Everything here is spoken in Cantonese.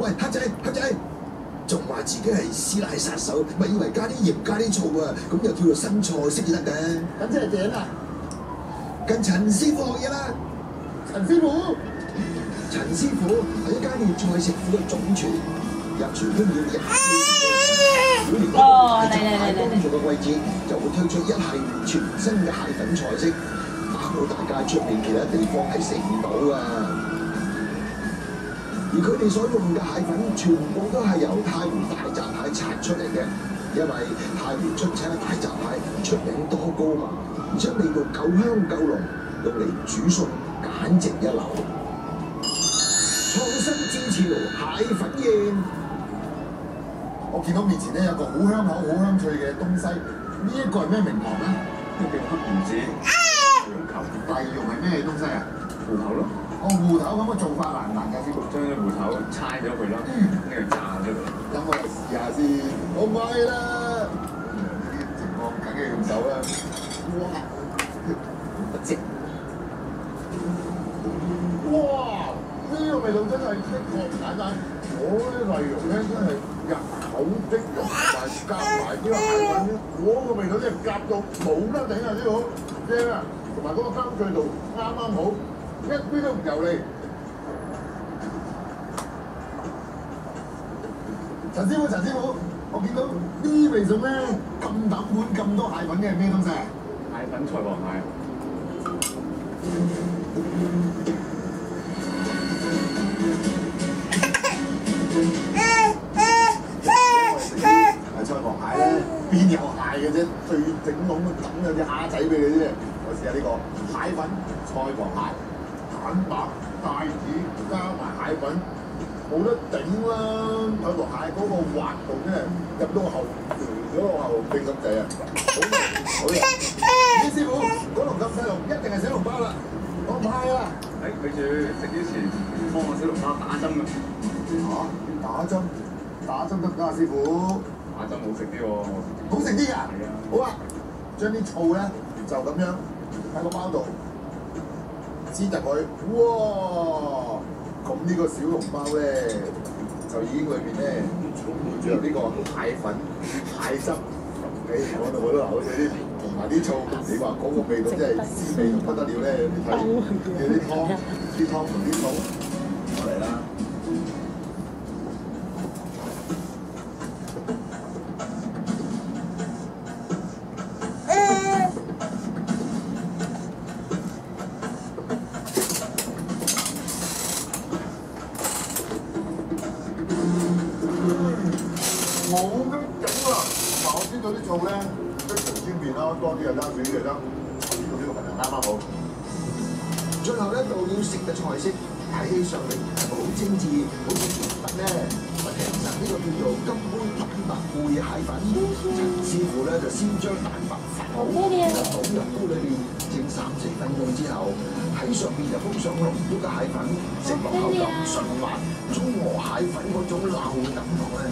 喂，黑仔，仲話自己係師奶殺手，咪以為加啲鹽加啲醋啊，咁又叫做新菜式得嘅。咁即係點啊？跟陳師傅學嘢啦。陳師傅係一間粵菜食府嘅總廚，入廚都要1每年喺大閘蟹乾燥嘅季節，就會推出一系列全新嘅蟹粉菜式，打到大家出面其他地方係食唔到啊！而佢哋所用嘅蟹粉全部都係由太湖大閘蟹拆出嚟嘅，因為太湖出產嘅大閘蟹出名多膏嘛，而且味道夠香夠濃，用嚟煮餸簡直一流。創新之潮蟹粉宴，我見到面前咧有個好香口、好香脆嘅東西，呢一個係咩名堂咧？呢叫黑魚子羊球。第二用係咩東西啊？芋頭咯。哦，芋頭咁嘅做法難唔難㗎？師傅將啲芋頭猜咗佢啦，跟住炸咗佢。等我嚟試下先。我唔係啦，呢啲情況梗係用手啦。哇！不正。哇！呢個味道真係的確簡單，我啲例肉咧真係入口即溶，但係夾埋呢個蟹粉咧，嗰個味道真係夾到冇得頂啊！呢個正啊，同埋嗰個香脆度啱啱好，一啲都唔油膩。陳師傅，我見到呢味餸咧咁揼碗咁多蟹粉嘅係咩東西啊？蟹粉菜黃蟹。菜黃蟹咧邊有蟹嘅啫，最整籠都揼有啲蝦仔俾你啫。我試下呢個蟹粉菜黃蟹，蛋白帶子加埋蟹粉，冇得頂啦！菜黃蟹嗰個滑度真係入到個喉，咗個喉定咁滯啊！好嘢！李師傅，嗰籠咁細籠一定係小籠包啦，我唔派啦。咪住食之前幫我小籠包打針啊！嚇？打針得唔得啊，師傅？打針好食啲喎，好食啲㗎。係啊。好啊，將啲醋咧就咁樣喺個包度黐實佢。哇！咁呢個小籠包咧就已經裏邊咧充滿咗呢個蟹粉、蟹汁。我都流咗啲，同埋啲醋，你話嗰個味道真係滋味到不得了咧！你睇啲湯同啲醋，我嚟啦。冇得整啊！嗱，我知道啲醋咧，即係隨便啦，多啲又得，少啲又得。我知道呢個份量啱啱好。最後一道要食嘅菜式，睇起上嚟係咪好精緻，好似甜品咧？其實呢個叫做金杯蛋白貝蟹粉。陳師傅咧就先將蛋白粉好，然後倒入煲裏邊蒸3-4分鐘之後，喺上邊就鋪上濃郁嘅蟹粉，食落口感順滑，中和蟹粉嗰種漏感覺咧。